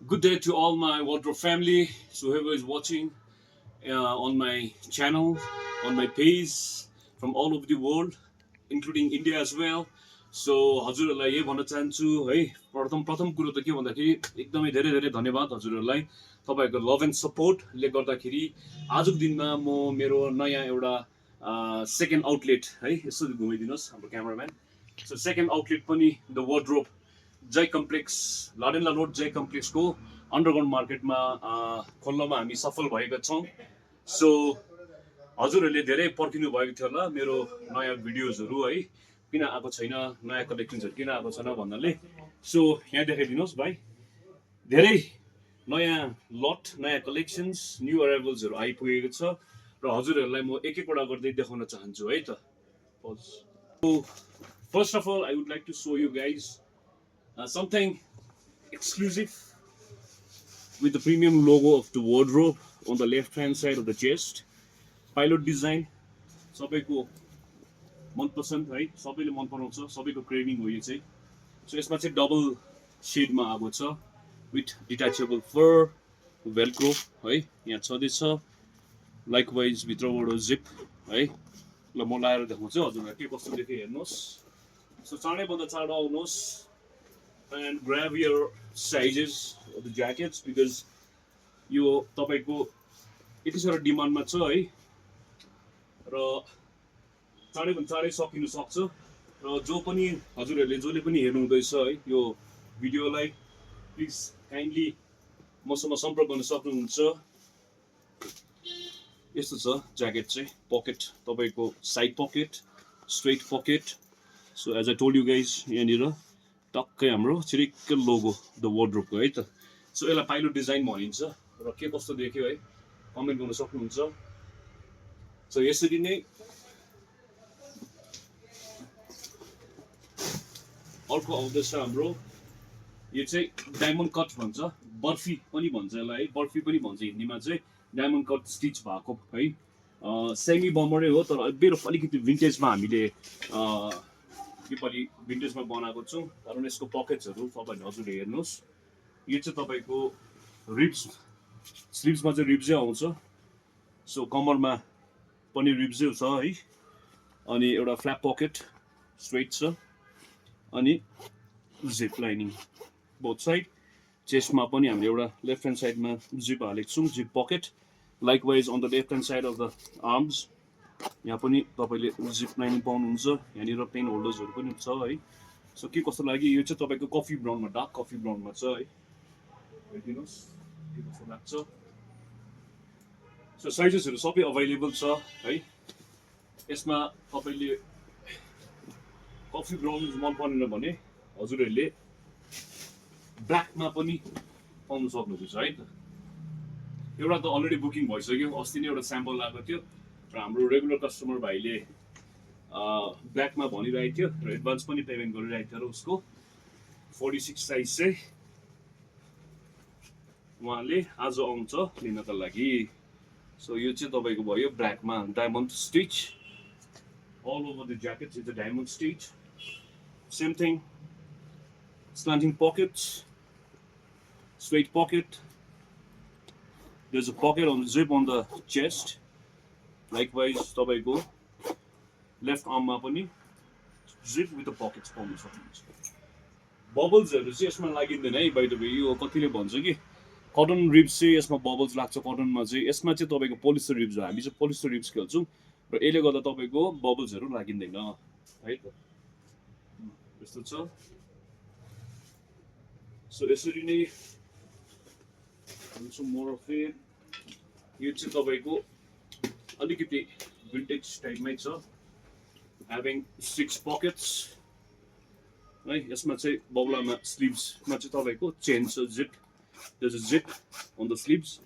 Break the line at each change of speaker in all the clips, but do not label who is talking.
Good day to all my wardrobe family. So whoever is watching on my channel, on my page, from all over the world, including India as well. So हजुरहरूलाई यही भन्न चाहन्छु है प्रथम प्रथम कुरो त के भन्दाखेरि एकदमै धेरै धेरै धन्यवाद हजुरहरूलाई तपाईँहरूको लभ एन्ड सपोर्टले गर्दाखेरि आजको दिनमा म मेरो नयाँ एउटा सेकेन्ड आउटलेट है यसो घुमाइदिनुहोस् हाम्रो क्यामराम्यान सो सेकेन्ड आउटलेट पनि the wardrobe Jai complex Ladenla road Jai कम्प्लेक्सको अन्डरग्राउन्ड मार्केटमा खोल्नमा हामी सफल भएका छौँ सो हजुरहरूले धेरै पर्खिनु भएको थियो होला मेरो नयाँ भिडियोजहरू है किन आएको छैन नयाँ कलेक्सन्सहरू किन आएको छैन भन्नाले सो यहाँ देखाइदिनुहोस् भाइ धेरै नयाँ लट नयाँ कलेक्सन्स न्यू अराइभल्सहरू आइपुगेको छ र हजुरहरूलाई म एक एकवटा गर्दै देखाउन चाहन्छु है त first of all I would like to show you guys something exclusive with the premium logo of the wardrobe on the left hand side of the chest. Pilot design सबैको मनपसन्द है सबैले मन पराउँछ सबैको क्रेभिङ हो यो चाहिँ सो यसमा चाहिँ डबल शेडमा आएको छ विथ डिट्याचेबल फर भेल्क्रो है यहाँ छँदैछ लाइकवाइज भित्रबाट जिप है ल म लाएर देखाउँछु हजुरलाई के कस्तो देख्यो हेर्नुहोस् सो चाँडैभन्दा चाँडो आउनुहोस् and grab your sizes of the jackets because यो तपाईको यति साह्रो डिमान्डमा छ है र चाँडैभन्दा चाँडै सकिनु सक्छ र जो पनि हजुरहरूले जसले पनि हेर्नु हुँदैछ है यो भिडियोलाई प्लिज काइन्डली मसँग सम्पर्क गर्न सक्नुहुन्छ यस्तो छ ज्याकेट चाहिँ पकेट तपाईको side pocket straight pocket so as I told you guys यहाँनिर टक्कै हाम्रो चिरिक्क लोगो द वार्डरोबको है त सो यसलाई पाइलट डिजाइन भनिन्छ र के कस्तो देख्यो है कमेन्ट गर्न सक्नुहुन्छ सो यसरी नै अर्को आउँदैछ हाम्रो यो चाहिँ डायमन्ड कट भन्छ बर्फी पनि भन्छ यसलाई है बर्फी पनि भन्छ हिन्दीमा चाहिँ डायमन्ड कट स्टिच भएको है सेमी बमरै हो तर बेरो अलिकति भिन्टेजमा हामीले योपालि भिन्टेजमा बनाएको छौँ कारण यसको पकेट्सहरू तपाईँहरूले हजुरले हेर्नुहोस् यो चाहिँ तपाईँको रिब्स स्लिभ्समा चाहिँ रिब्सै आउँछ सो कमरमा पनि रिब्सै छ है अनि एउटा फ्ल्याप पकेट स्ट्रेट छ अनि जिप लाइनिङ बोथ साइड चेस्टमा पनि हामीले एउटा लेफ्ट ह्यान्ड साइडमा जिप हालेको छौँ zip pocket likewise on the left hand side of the arms यहाँ पनि तपाईँले जिप लाइनिङ पाउनुहुन्छ यहाँनिर पेन होल्डर्सहरू पनि छ है सो के कस्तो लाग्यो यो चाहिँ तपाईँको कफी ब्राउनमा डार्क कफी ब्राउनमा छ है हेरिदिनुहोस् के कस्तो लाग्छ सो साइजेसहरू सबै अभाइलेबल छ है यसमा तपाईँले कफी ब्राउन मन परेन भने हजुरहरूले ब्ल्याकमा पनि पाउनु सक्नुहुन्छ है त एउटा त अलरेडी बुकिङ भइसक्यो अस्ति नै एउटा स्याम्पल आएको थियो र हाम्रो रेगुलर कस्टमर भाइले ब्ल्याकमा भनिरहेको थियो र एडभान्स पनि पेमेन्ट गरिरहेको थियो र उसको 46 साइज चाहिँ उहाँले आज आउँछ लिनका लागि सो यो चाहिँ तपाईँको भयो ब्ल्याकमा diamond stitch all over the jacket is the diamond stitch same thing slanting pockets straight pocket there's a pocket on the zip on the chest likewise तपाईको लेफ्ट आर्ममा पनि जिप विथ द पकेट्स पाउन सक्नुहुन्छ बबल्सहरू चाहिँ यसमा लागिँदैन है by the way यो कतिले भन्छ कि कटन रिब्स चाहिँ यसमा बबल्स लाग्छ कटनमा चाहिँ यसमा चाहिँ तपाईँको पोलिस्टर रिब्स हो हामी चाहिँ पोलिस्टर रिब्स खेल्छौँ र यसले गर्दा तपाईँको बबल्सहरू लागिँदैन है त यस्तो छ सो यसरी नै मोर अफ इट यो चाहिँ तपाईँको अलिकति भिन्टेज टाइपमै छ ह्याभिङ 6 पकेट्स है यसमा चाहिँ बौलामा स्लिभ्समा चाहिँ तपाईँको चेन छ zip there's a zip on the sleeves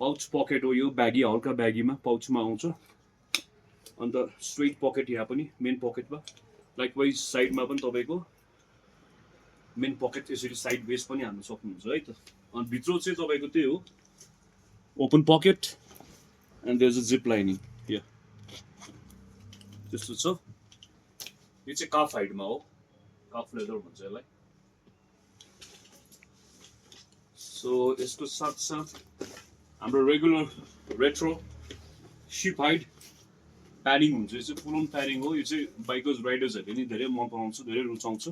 pouch pocket हो यो ब्यागी हल्का ब्यागीमा पाउचमा आउँछ अन्त स्ट्रेट पकेट यहाँ पनि मेन पकेटमा लाइकवाइज साइडमा पनि तपाईँको मेन पकेट यसरी साइड बेस पनि हाल्न सक्नुहुन्छ है त अनि भित्र चाहिँ तपाईँको त्यही हो open pocket and there is a zip lining here त्यस्तो छ यो चाहिँ काफ हाइटमा हो काफ लेदर भन्छ यसलाई सो यसको साथ हाम्रो रेगुलर रेट्रो सिप हाइड प्याडिङ हुन्छ। यो चाहिँ फुल अन प्याडिङ हो। यो चाहिँ बाइकर्स राइडर्सहरूले नि धेरै मन पराउँछ, धेरै रुचाउँछ।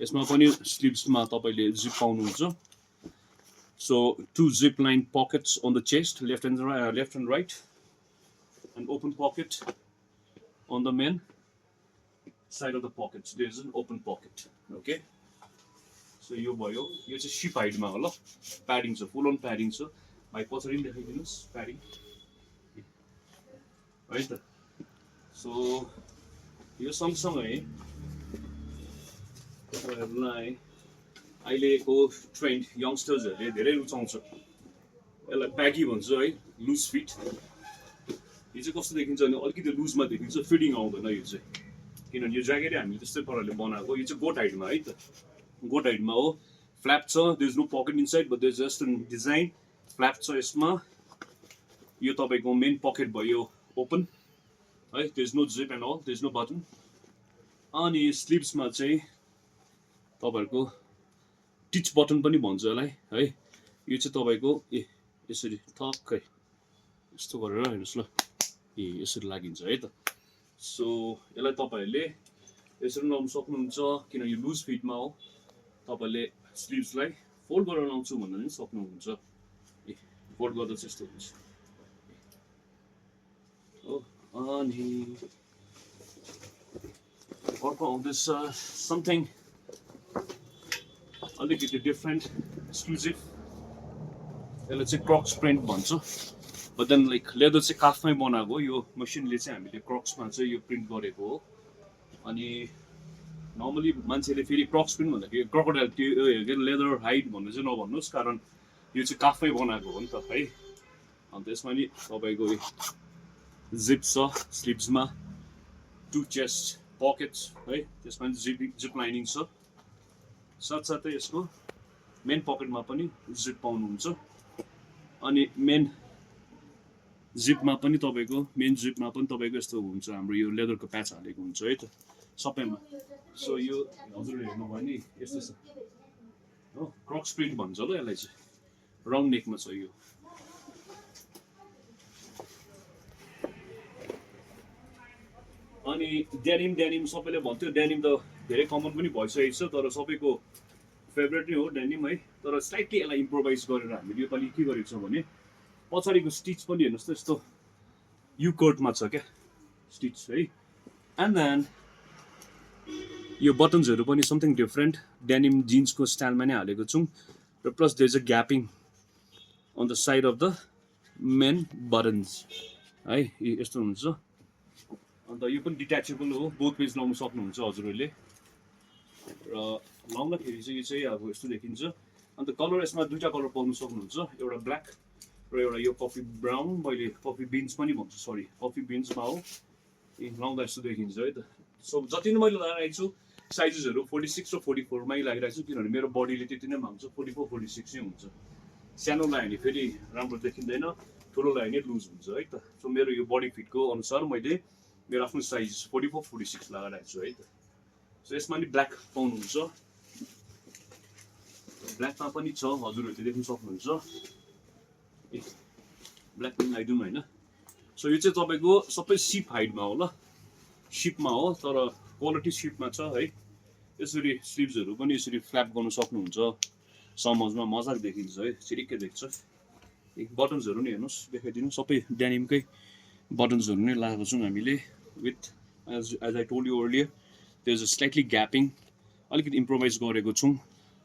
यसमा पनि स्लिभ्समा तपाईँले जिप पाउनुहुन्छ। So 2 zip line pockets on the chest, left and right, and open pocket on the main side of the pockets. There is an open pocket. Okay. So यो भयो, यो चाहिँ सिप हाइडमा हो ल, प्याडिङ छ, फुल अन प्याडिङ छ। भाइ पछाडि पनि देखाइदिनुहोस् प्याडिङ है त। सो यो सँगसँगै तपाईँहरूलाई अहिलेको ट्रेन्ड यङ्स्टर्सहरूले धेरै रुचाउँछ, यसलाई ब्यागी भन्छ है, लुज फिट। यो चाहिँ कस्तो देखिन्छ भने अलिकति लुजमा देखिन्छ, फिटिङ आउँदैन यो चाहिँ, किनभने यो ज्याकेटै हामीले त्यस्तै पाराले बनाएको। यो चाहिँ गोट हाइडमा है त, गोट हाइडमा हो। फ्ल्याप छ, there is no pocket inside but there is just an design. Flap छ यसमा। यो तपाईँको मेन पकेट भयो ओपन है, there is no zip and all, there is no button. अनि स्लिभ्समा चाहिँ तपाईँहरूको टिच बटन पनि भन्छ यसलाई है। यो चाहिँ तपाईँको यसरी ठक्कै यस्तो गरेर हेर्नुहोस् ल, यसरी लागिन्छ है त। सो यसलाई तपाईँहरूले यसरी लाउनु सक्नुहुन्छ, किन यो लुज फिटमा हो। तपाईँले स्लिभ्सलाई फोल्ड गरेर लाउँछु भन्दा पनि सक्नुहुन्छ। फोल्ड गर्दा चाहिँ यस्तो हुन्छ हो। अनि अर्को आउँदैछ समथिङ अलिकति डिफ्रेन्ट, एक्सक्लुजिभ। यसलाई चाहिँ क्रक्स प्रिन्ट भन्छ, बट देन लाइक लेदर चाहिँ काठमै बनाएको। यो मसिनले चाहिँ हामीले क्रक्समा चाहिँ यो प्रिन्ट गरेको हो। अनि नर्मली मान्छेले फेरि क्रक्स प्रिन्ट भन्दाखेरि क्रोकोडाइल त्यो लेदर हाइड भन्नु चाहिँ नभन्नुहोस्, कारण यो चाहिँ काठमै बनाएको हो नि त है। अन्त यसमा नि तपाईँको जिप छ स्लिभ्समा, 2 चेस्ट पकेट्स है, त्यसमा जिप लाइनिङ छ। साथसाथै यसको मेन पकेटमा पनि जिप पाउनुहुन्छ। अनि मेन जिपमा पनि तपाईँको यस्तो हुन्छ, हाम्रो यो लेदरको प्याच हालेको हुन्छ है त सबैमा। सो यो हजुरले हेर्नुभयो नि यस्तो छ हो, क्रक्स प्रिन्ट भन्छ ल यसलाई चाहिँ। राउन्ड नेकमा छ यो। अनि डेनिम सबैले भन्थ्यो, डेनिम त धेरै कमन पनि भइसकेको छ, तर सबैको फेभरेट नै हो डेनिम है। तर स्लाइटली यसलाई इम्प्रोभाइज गरेर हामीले योपालि के गरेको छौँ भने पछाडिको स्टिच पनि हेर्नुहोस् त यस्तो यु कर्टमा छ क्या स्टिच है। एन्ड देन यो बटन्सहरू पनि समथिङ डिफ्रेन्ट, डेनिम जिन्सको स्टाइलमा नै हालेको छौँ। र plus there is a gapping on the side of the main buttons है, यस्तो हुन्छ। अन्त यो पनि डिट्याचेबल हो, बोथ पेज लाउनु सक्नुहुन्छ हजुरहरूले। र लाउँदाखेरि चाहिँ यो चाहिँ अब यस्तो देखिन्छ। अन्त कलर यसमा 2टा कलर पाउनु सक्नुहुन्छ, एउटा ब्ल्याक र एउटा यो कफी ब्राउन। मैले कफी बिन्स पनि भन्छु, सरी कफी बिन्समा हो। लाउँदा यस्तो देखिन्छ है त। सो जति नै मैले लगाइरहेको छु साइजेसहरू 46 र 44 मै लगाइरहेको छु, किनभने मेरो बडीले त्यति नै माग्छ, 44 46 नै हुन्छ। सानो लगायो भने फेरि राम्रो देखिँदैन, ठुलो लगायो भने लुज हुन्छ है त। सो मेरो यो बडी फिटको अनुसार मैले मेरो आफ्नो साइज 44 46 लगाइरहेको छु है त। सो यसमा नि ब्ल्याक पाउनुहुन्छ, ब्ल्याकमा पनि छ, हजुरहरूले देख्न सक्नुहुन्छ। ब्ल्याक पनि लगाइदिउँ होइन। सो यो चाहिँ तपाईँको सबै सिप हाइडमा हो ल, सिपमा हो, तर क्वालिटी सिपमा छ है। यसरी स्लिभ्सहरू पनि यसरी फ्ल्याप गर्नु सक्नुहुन्छ, समझमा मजाक देखिन्छ है, चिरिक्कै देख्छ। बटन्सहरू नि हेर्नुहोस्, देखाइदिनु, सबै डेनिमकै बटन्सहरू नै लगाएको छौँ हामीले। With as I told you earlier there is a slightly gapping, अलिकति इम्प्रोभाइज गरेको छौँ।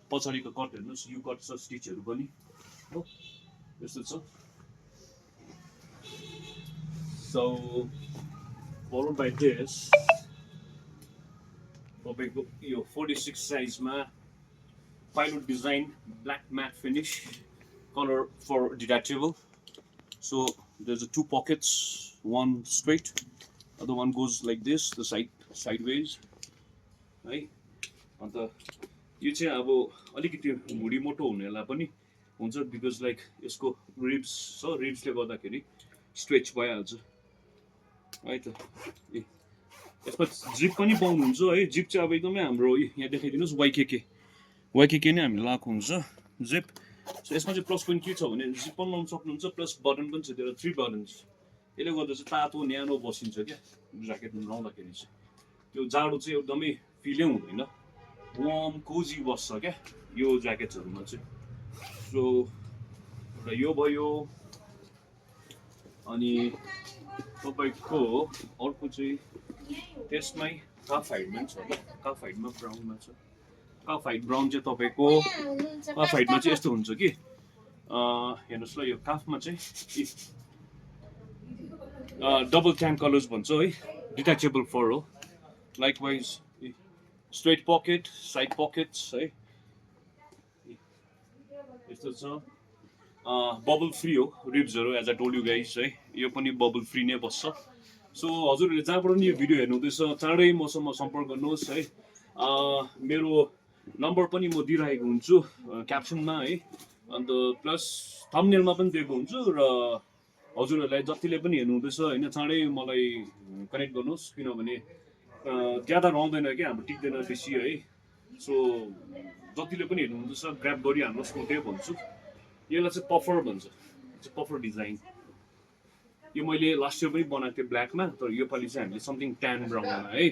पछाडिको कट हेर्नुहोस्, यु कट छ, स्टिचहरू पनि हो यस्तो छ। सो followed by this तपाईँको यो 46 साइजमा pilot design, black matt finish, colour fur detachable. So there is 2 pockets, one straight, other one goes like this, the sideways है। अन्त यो चाहिँ अब अलिकति भुँडी मोटो हुनेलाई पनि हुन्छ, बिकज लाइक यसको रिब्स छ, रिब्सले गर्दाखेरि स्ट्रेच भइहाल्छ है त। यसमा जिप पनि पाउनुहुन्छ है। जिप चाहिँ अब एकदमै हाम्रो यहाँ देखाइदिनुहोस्, वाइकेके नै हामीले लगाएको हुन्छ जिप। सो यसमा चाहिँ प्लस पोइन्ट के छ भने जिप पनि लाउन सक्नुहुन्छ प्लस बटन पनि छ त्यो 3 बटन्स यसले गर्दा चाहिँ तातो न्यानो बसिन्छ क्या ज्याकेट लाउँदाखेरि चाहिँ त्यो जाडो चाहिँ एकदमै फिलै हुँदैन वार्म कोजी बस्छ क्या यो ज्याकेट्सहरूमा चाहिँ सो र यो भयो अनि तपाईँको अर्को चाहिँ त्यसमै काफ हाइटमा छ काफ हाइटमा ब्राउनमा छ काफ हाइट ब्राउन चाहिँ तपाईँको काफ हाइटमा चाहिँ यस्तो हुन्छ कि हेर्नुहोस् ल यो काफमा चाहिँ डबल ट्यान कलर्स भन्छ है डिट्याचेबल फर हो likewise straight pocket side pockets है यस्तो छ बबल फ्री हो रिब्सहरू as a told you guys है यो पनि बबल फ्री नै बस्छ सो हजुरहरूले जहाँबाट पनि यो भिडियो हेर्नुहुँदैछ चाँडै मसँग सम्पर्क गर्नुहोस् है मेरो नम्बर पनि म दिइरहेको हुन्छु क्याप्सनमा है अन्त प्लस थम्बनेलमा पनि दिएको हुन्छु र हजुरहरूलाई जतिले पनि हेर्नुहुँदैछ होइन चाँडै मलाई कनेक्ट गर्नुहोस् किनभने ज्यादा रहँदैन क्या हाम्रो टिक्दैन बेसी है सो जतिले पनि हेर्नुहुँदैछ ग्राब गरिहाल्नुहोस् म त्यही भन्छु यसलाई चाहिँ पफर भन्छ पफर डिजाइन यो मैले लास्ट इयर पनि बनाएको थिएँ ब्ल्याकमा तर योपालि चाहिँ हामीले समथिङ ट्यान ब्राउनमा है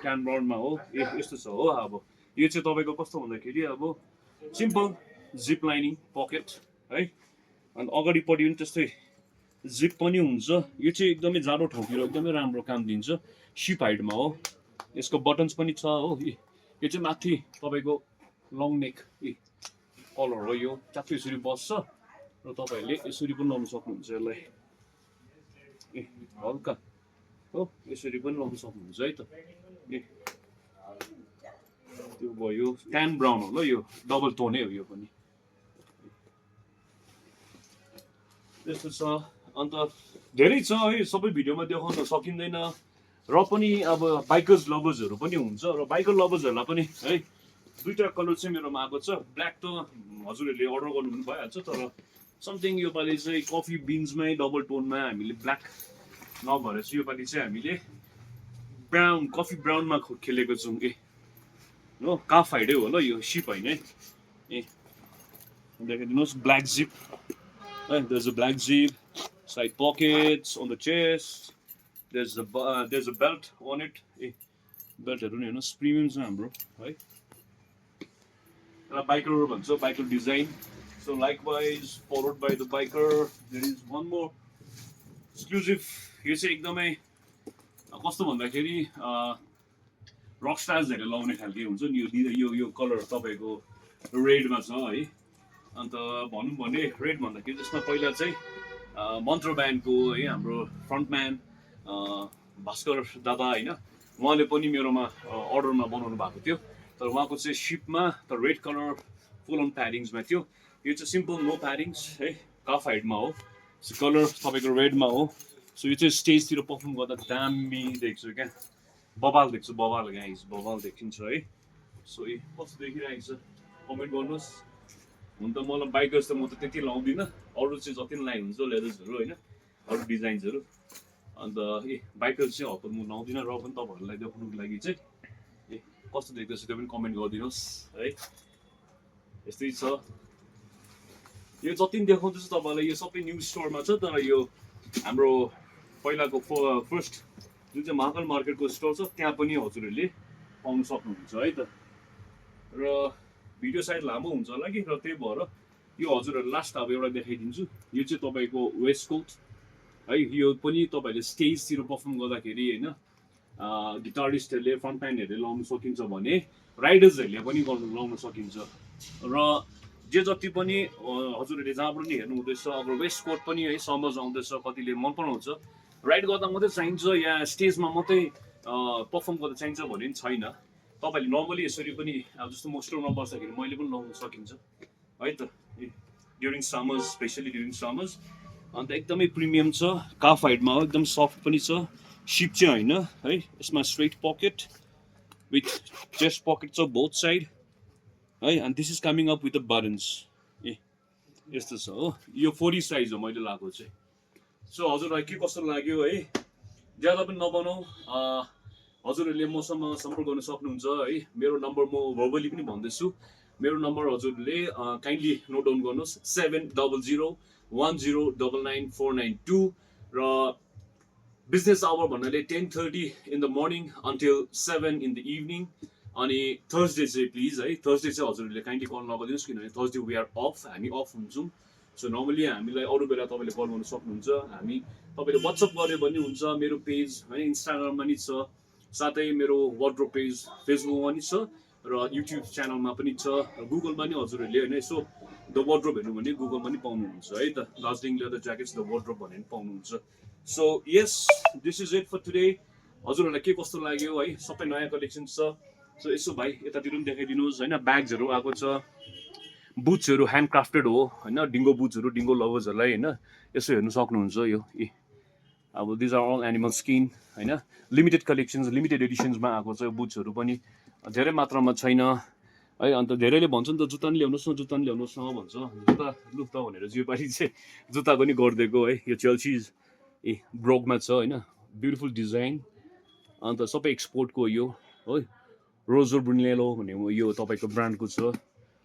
ट्यान ब्राउनमा हो यस्तो छ हो अब यो चाहिँ तपाईँको कस्तो भन्दाखेरि अब सिम्पल जिप लाइनिङ पकेट है अनि अगाडिपट्टि पनि त्यस्तै जिप पनि हुन्छ यो चाहिँ एकदमै जाडो ठाउँतिर एकदमै राम्रो काम दिन्छ सिप हाइटमा हो यसको बटन्स पनि छ हो यो चाहिँ माथि तपाईँको लङ नेक कलर हो यो च्याप्पै यसरी बस्छ र तपाईँहरूले यसरी पनि लाउन सक्नुहुन्छ यसलाई हल्का हो यसरी पनि लाउन सक्नुहुन्छ है त त्यो भयो ट्यान ब्राउन हो ल यो डबल टोनै हो यो पनि त्यस्तो छ अन्त धेरै छ है सबै भिडियोमा देखाउन सकिँदैन र पनि अब बाइकर्स लभर्सहरू पनि हुन्छ र बाइकर लभर्सहरूलाई पनि है दुईवटा कलर चाहिँ मेरोमा आएको छ ब्ल्याक त हजुरहरूले अर्डर गर्नु पनि भइहाल्छ तर समथिङ योपालि चाहिँ कफी बिन्समै डबल टोनमा हामीले ब्ल्याक नभएर चाहिँ योपालि चाहिँ हामीले ब्राउन कफी ब्राउनमा खेलेको छौँ हो काफ हाइटै हो ल यो सिप होइन है देखाइदिनुहोस् black zip there's a black zip side pockets on the chest there's a belt on it beltहरू नि हेर्नुहोस् प्रिमियम छ हाम्रो है र बाइकर भन्छ biker design so likewise followed by the biker there is one more exclusive यो चाहिँ एकदमै कस्तो भन्दाखेरि रक स्टार्सहरूले लाउने खालको हुन्छ नि यो कलर तपाईँको रेडमा छ है अन्त भनौँ भने रेड भन्दाखेरि त्यसमा पहिला चाहिँ मन्त्र ब्यान्डको है हाम्रो फ्रन्टम्यान भास्कर दादा होइन उहाँले पनि मेरोमा अर्डरमा बनाउनु भएको थियो तर उहाँको चाहिँ सिपमा त रेड कलर फुल अन प्याडिङ्समा थियो यो चाहिँ सिम्पल नो प्याडिङ्स है काफ हाइटमा हो कलर तपाईँको रेडमा हो सो यो चाहिँ स्टेजतिर पर्फर्म गर्दा दामी देख्छु क्या बबाल देख्छु बबाल गाइस बबाल देखिन्छ है सो कस्तो देखिरहेको छ कमेन्ट गर्नुहोस् हुन त मलाई बाइकर्स त म त त्यति लाउँदिनँ अरू चाहिँ जति पनि लाइ हुन्छ लेदर्सहरू होइन अरू डिजाइन्सहरू अन्त बाइकर्स चाहिँ हतपत म लाउँदिनँ र पनि तपाईँहरूलाई देखाउनुको लागि चाहिँ कस्तो देख्दैछ त्यो पनि कमेन्ट गरिदिनुहोस् है यस्तै छ यो जति पनि देखाउँदैछु तपाईँलाई यो सबै न्यु स्टोरमा छ तर यो हाम्रो पहिलाको फर्स्ट जुन चाहिँ महाकाल मार्केटको स्टोर छ त्यहाँ पनि हजुरहरूले पाउनु सक्नुहुन्छ है त र भिडियो सायद लामो हुन्छ होला कि र त्यही भएर यो हजुरहरू लास्ट अब एउटा देखाइदिन्छु यो चाहिँ तपाईँको वेस्ट कोट है यो पनि तपाईँहरूले स्टेजतिर पर्फर्म गर्दाखेरि होइन गिटारिस्टहरूले फ्रन्ट प्यान्टहरूले लाउनु सकिन्छ भने राइडर्सहरूले पनि लाउन सकिन्छ र जे जति पनि हजुरहरूले जहाँबाट पनि हेर्नु हुँदैछ अब वेस्ट कोट पनि है समर्स आउँदैछ कतिले मन पराउँछ राइड गर्दा मात्रै चाहिन्छ या स्टेजमा मात्रै पर्फर्म गर्दा चाहिन्छ भन्ने पनि छैन तपाईँहरूले नर्मली यसरी पनि अब जस्तो म स्टोरमा बस्दाखेरि मैले पनि लाउन सकिन्छ है त during summers specially during summers अन्त एकदमै प्रिमियम छ काफ हाइटमा हो एकदम सफ्ट पनि छ सिप चाहिँ होइन है यसमा straight pocket with chest pocket छ बोथ साइड है अनि this is coming up with the buttons यस्तो छ हो यो 40 साइज हो मैले लगाएको चाहिँ सो हजुरलाई के कस्तो लाग्यो है ज्यादा पनि नबनाऊ हजुरहरूले मसँग सम्पर्क गर्न सक्नुहुन्छ है मेरो नम्बर म भर्बली पनि भन्दैछु मेरो नम्बर हजुरले काइन्डली नोट डाउन गर्नुहोस् 7001099492 र बिजनेस आवर भन्नाले 10:30 in the morning until 7 in the evening अनि थर्सडे चाहिँ प्लिज है थर्सडे चाहिँ हजुरहरूले काइन्डली कल नगरिदिनुहोस् किनभने थर्सडे वी आर अफ हामी अफ हुन्छौँ सो नर्मली हामीलाई अरू बेला तपाईँले कल गर्नु सक्नुहुन्छ हामी तपाईँले वाट्सएप गऱ्यो भने हुन्छ मेरो पेज होइन इन्स्टाग्राममा नि छ साथै मेरो वार्डरोब पेज फेसबुकमा नि छ र युट्युब च्यानलमा पनि छ र गुगलमा नि हजुरहरूले होइन यसो द वार्डरोब हेर्नु भने गुगलमा नि पाउनुहुन्छ है त Darjeeling leather jackets the wardrobe भनेर पाउनुहुन्छ so yes this is it for today हजुरहरूलाई के कस्तो लाग्यो है सबै नयाँ कलेक्सन छ सो यसो भाइ यतातिर पनि देखाइदिनुहोस् होइन ब्याग्सहरू आएको छ बुट्सहरू ह्यान्ड क्राफ्टेड हो होइन डिङ्गो बुट्सहरू डिङ्गो लभर्सहरूलाई होइन यसो हेर्नु सक्नुहुन्छ यो अब these are all animal skin होइन लिमिटेड कलेक्सन्स लिमिटेड एडिसन्समा आएको छ यो बुट्सहरू पनि धेरै मात्रामा छैन है अन्त धेरैले भन्छ नि त जुत्ता नि ल्याउनुहोस् न जुत्ता नि ल्याउनुहोस् न भन्छ जुत्ता लु त भनेर चाहिँ योपालि चाहिँ जुत्ताको नि गरिदिएको है यो चेल्सिज ब्रोकमा छ होइन ब्युटिफुल डिजाइन अन्त सबै एक्सपोर्टको यो है रोजर ब्रुनेलो भन्ने यो तपाईँको ब्रान्डको छ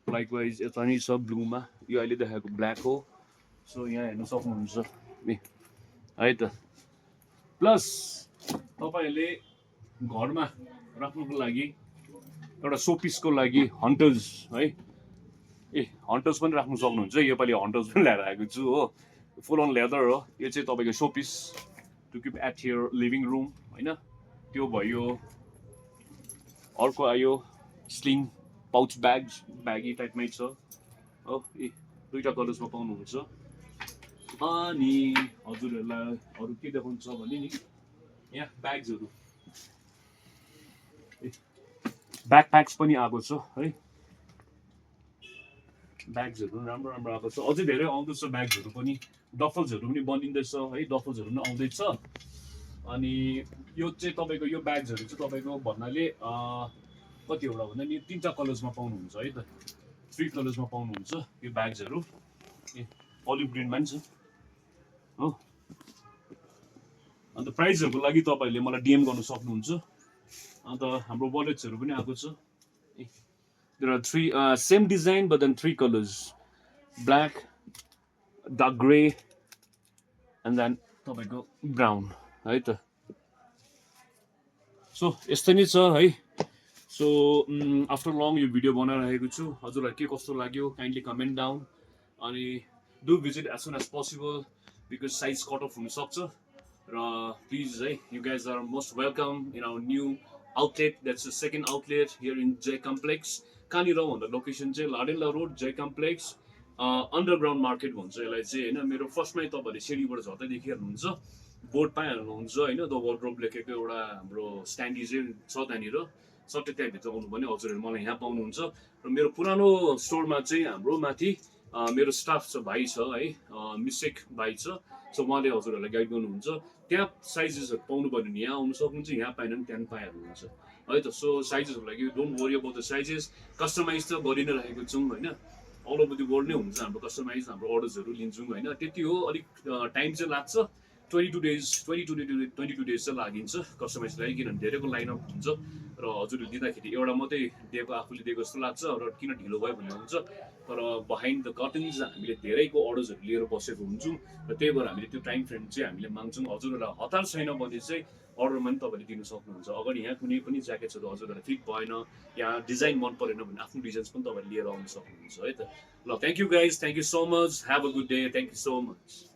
लाइकवाइज यता नि छ ब्लूमा यो अहिले देखाएको ब्ल्याक हो सो यहाँ हेर्नु सक्नुहुन्छ है त प्लस तपाईँहरूले घरमा राख्नुको लागि एउटा सोपिसको लागि हन्टर्स है हन्टर्स पनि राख्नु सक्नुहुन्छ योपालि हन्टर्स पनि ल्याएर आएको छु हो फुल अन लेदर हो यो चाहिँ तपाईँको showpiece to keep at here living room होइन त्यो भयो अर्को आयो स्लिङ पाउच ब्यागी टाइपमै छ हो दुईवटा कलर्समा पाउनुहुन्छ अनि हजुरहरूलाई अरू के देखाउनु छ भने नि यहाँ ब्याग्सहरू ब्याकप्याक्स पनि आएको छ है ब्याग्सहरू राम्रो राम्रो आएको छ अझै धेरै आउँदैछ ब्याग्सहरू पनि डफल्सहरू पनि बनिँदैछ है डफल्सहरू पनि आउँदैछ अनि यो चाहिँ तपाईँको यो ब्याग्सहरू चाहिँ तपाईँको भन्नाले कतिवटा भन्दा नि 3टा कलर्समा पाउनुहुन्छ है त 3 कलर्समा पाउनुहुन्छ यो ब्याग्सहरू अलिभ ग्रिनमा नि छ हो अन्त प्राइजहरूको लागि तपाईँहरूले मलाई डिएम गर्नु सक्नुहुन्छ अन्त हाम्रो वालेट्सहरू पनि आएको छ there are 3 same design but then 3 colours black dark grey and then तपाईँको ब्राउन है त सो यस्तै नै छ है सो आफ्टर लङ यो भिडियो बनाइरहेको छु हजुरलाई के कस्तो लाग्यो काइन्डली कमेन्ट डाउन अनि do visit as soon as possible because size cut off हुनसक्छ र प्लिज है you guys are most welcome in our new outlet that's the second outlet here in Jay complex कहाँनिर भन्दा location चाहिँ लाडेन्ला road जय complex underground market भन्छ यसलाई चाहिँ होइन मेरो फर्स्टमै तपाईँहरूले सिडीबाट झर्दै देखिहाल्नुहुन्छ बोर्ड पाइहाल्नुहुन्छ होइन द वार्डरोब लेखेको एउटा हाम्रो स्ट्यान्डी चाहिँ छ त्यहाँनिर सट्टै त्यहाँभित्र आउनु भने हजुरहरू मलाई यहाँ पाउनुहुन्छ र मेरो पुरानो स्टोरमा चाहिँ हाम्रो माथि मेरो स्टाफ छ भाइ छ है मिस्टेक भाइ छ सो उहाँले हजुरहरूलाई गाइड गर्नुहुन्छ त्यहाँ साइजेसहरू पाउनु पर्यो भने यहाँ आउनु सक्नुहुन्छ यहाँ पाएन भने त्यहाँ पनि पाइहाल्नुहुन्छ है त सो साइजेसहरूको लागि don't worry about the sizes customise त गरि नै रहेको छौँ होइन अल ओभर द वर्ल्ड नै हुन्छ हाम्रो कस्टमाइज हाम्रो अर्डर्सहरू लिन्छौँ होइन त्यति हो अलिक टाइम चाहिँ लाग्छ 22 डेज चाहिँ लागिन्छ कस्टमाइज लागि किनभने धेरैको लाइनअप हुन्छ र हजुरले दिँदाखेरि एउटा मात्रै दिएको आफूले दिएको जस्तो लाग्छ र किन ढिलो भयो भन्ने हुन्छ तर बिहाइन्ड द कर्टन्स हामीले धेरैको अर्डर्सहरू लिएर बसेको हुन्छौँ र त्यही भएर हामीले त्यो टाइम फ्रेम चाहिँ हामीले माग्छौँ हजुरहरूलाई हतार छैन भने चाहिँ अर्डरमा पनि तपाईँले दिनु सक्नुहुन्छ अगाडि यहाँ कुनै पनि ज्याकेट्सहरू हजुरहरूलाई फिट भएन या डिजाइन मन परेन भने आफ्नो डिजाइन्स पनि तपाईँले लिएर आउनु सक्नुहुन्छ है त ल thank you guys thank you so much have a good day thank you so much